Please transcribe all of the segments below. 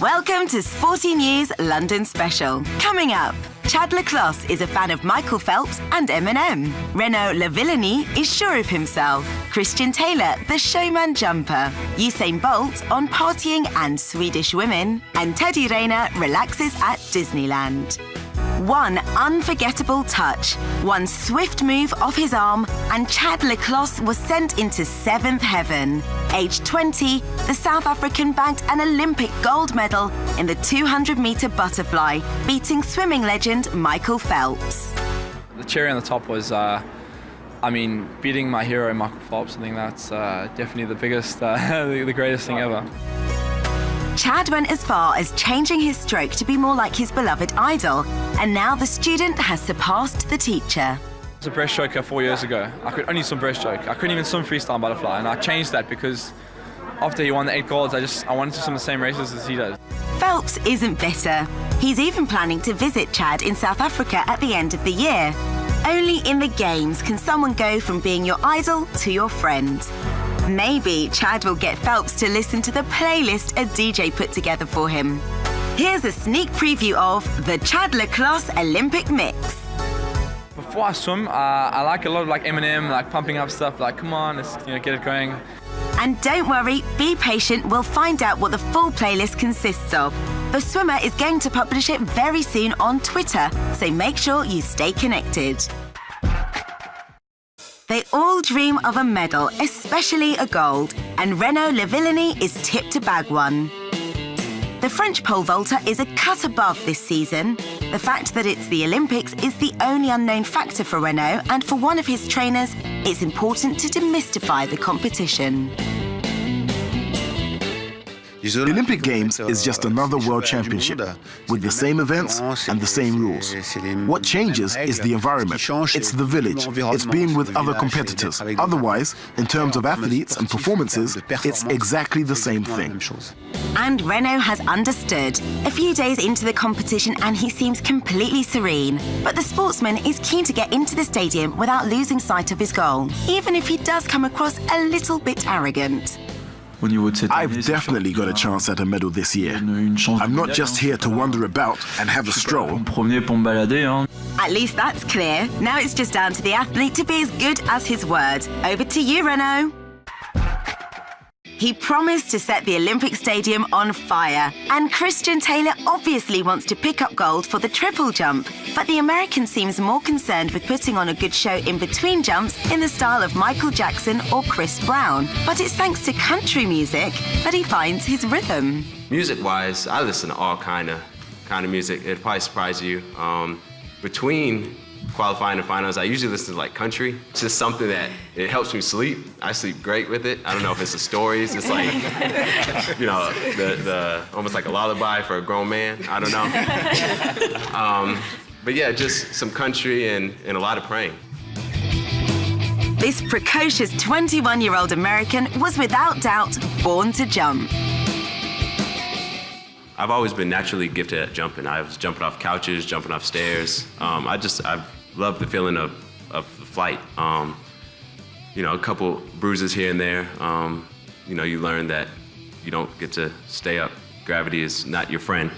Welcome to Sporty News London Special. Coming up, Clos is a fan of Michael Phelps and Eminem. Renaud Lavillenie is sure of himself. Christian Taylor, the showman jumper. Usain Bolt on partying and Swedish women. And Teddy Riner relaxes at Disneyland. One unforgettable touch, one swift move of his arm, and Clos was sent into seventh heaven. Aged 20, the South African bagged an Olympic gold medal in the 200-metre butterfly, beating swimming legend Michael Phelps. The cherry on the top was, beating my hero Michael Phelps. I think that's definitely the biggest, the greatest thing ever. Chad went as far as changing his stroke to be more like his beloved idol, and now the student has surpassed the teacher. I was a breaststroker 4 years ago. I could only swim breaststroke. I couldn't even swim freestyle butterfly, and I changed that because after he won the 8 golds, I wanted to swim the same races as he does. Phelps isn't bitter. He's even planning to visit Chad in South Africa at the end of the year. Only in the Games can someone go from being your idol to your friend. Maybe Chad will get Phelps to listen to the playlist a DJ put together for him. Here's a sneak preview of the Clos Olympic Mix. Before I swim, I like a lot of Eminem, pumping up stuff, come on, let's get it going. And don't worry, be patient, we'll find out what the full playlist consists of. The swimmer is going to publish it very soon on Twitter, so make sure you stay connected. They all dream of a medal, especially a gold, and Renaud Lavillenie is tipped to bag one. The French pole vaulter is a cut above this season. The fact that it's the Olympics is the only unknown factor for Renaud, and for one of his trainers, it's important to demystify the competition. The Olympic Games is just another World Championship with the same events and the same rules. What changes is the environment. It's the village. It's being with other competitors. Otherwise, in terms of athletes and performances, it's exactly the same thing. And Renaud has understood. A few days into the competition and he seems completely serene. But the sportsman is keen to get into the stadium without losing sight of his goal, even if he does come across a little bit arrogant. I've definitely got a chance at a medal this year. I'm not just here to wander about and have a stroll. At least that's clear. Now it's just down to the athlete to be as good as his word. Over to you, Renaud. He promised to set the Olympic Stadium on fire. And Christian Taylor obviously wants to pick up gold for the triple jump. But the American seems more concerned with putting on a good show in between jumps in the style of Michael Jackson or Chris Brown. But it's thanks to country music that he finds his rhythm. Music-wise, I listen to all kind of music. It'd probably surprise you. Between qualifying and finals, I usually listen to country. It's just something that it helps me sleep. I sleep great with it. I don't know if it's the stories. It's the almost like a lullaby for a grown man. I don't know. But yeah, just some country and a lot of praying. This precocious 21-year-old American was without doubt born to jump. I've always been naturally gifted at jumping. I was jumping off couches, jumping off stairs. I've loved the feeling of the flight. A couple bruises here and there. You learn that you don't get to stay up. Gravity is not your friend.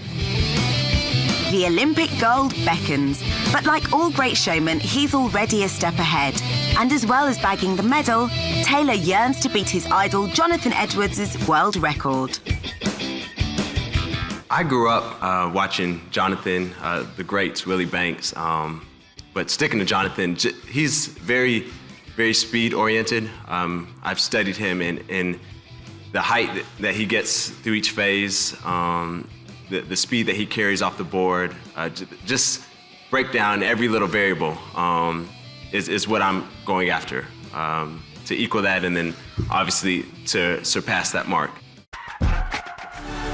The Olympic gold beckons, but like all great showmen, he's already a step ahead. And as well as bagging the medal, Taylor yearns to beat his idol Jonathan Edwards' world record. I grew up watching Jonathan, the greats, Willie Banks, but sticking to Jonathan, he's very, very speed-oriented. I've studied him in the height that he gets through each phase, the speed that he carries off the board. Just break down every little variable is what I'm going after, to equal that and then obviously to surpass that mark.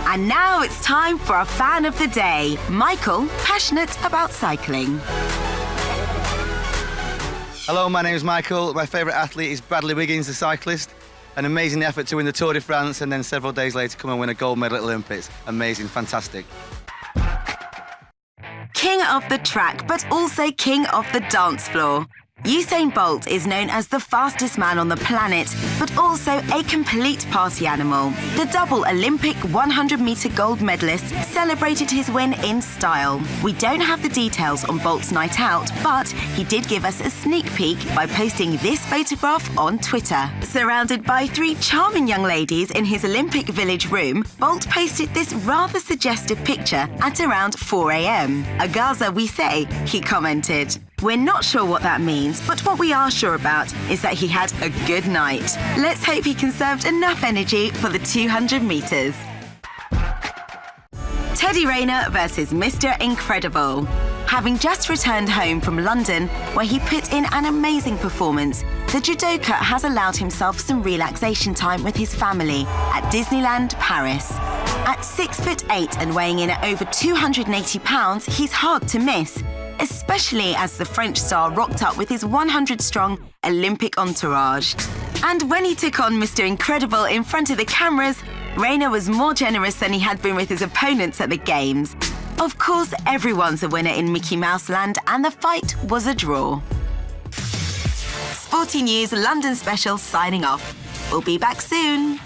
And now it's time for a fan of the day. Michael, passionate about cycling. Hello, my name is Michael. My favourite athlete is Bradley Wiggins, the cyclist. An amazing effort to win the Tour de France and then several days later come and win a gold medal at Olympics. Amazing, fantastic. King of the track, but also king of the dance floor. Usain Bolt is known as the fastest man on the planet, but also a complete party animal. The double Olympic 100-meter gold medalist celebrated his win in style. We don't have the details on Bolt's night out, but he did give us a sneak peek by posting this photograph on Twitter. Surrounded by 3 charming young ladies in his Olympic Village room, Bolt posted this rather suggestive picture at around 4 a.m. "Agaza we say," he commented. We're not sure what that means, but what we are sure about is that he had a good night. Let's hope he conserved enough energy for the 200 metres. Teddy Riner versus Mr. Incredible. Having just returned home from London, where he put in an amazing performance, the judoka has allowed himself some relaxation time with his family at Disneyland Paris. At 6'8" and weighing in at over 280 pounds, he's hard to miss, especially as the French star rocked up with his 100-strong Olympic entourage. And when he took on Mr. Incredible in front of the cameras, Renaud was more generous than he had been with his opponents at the Games. Of course, everyone's a winner in Mickey Mouse Land, and the fight was a draw. Sporty News London Special signing off. We'll be back soon.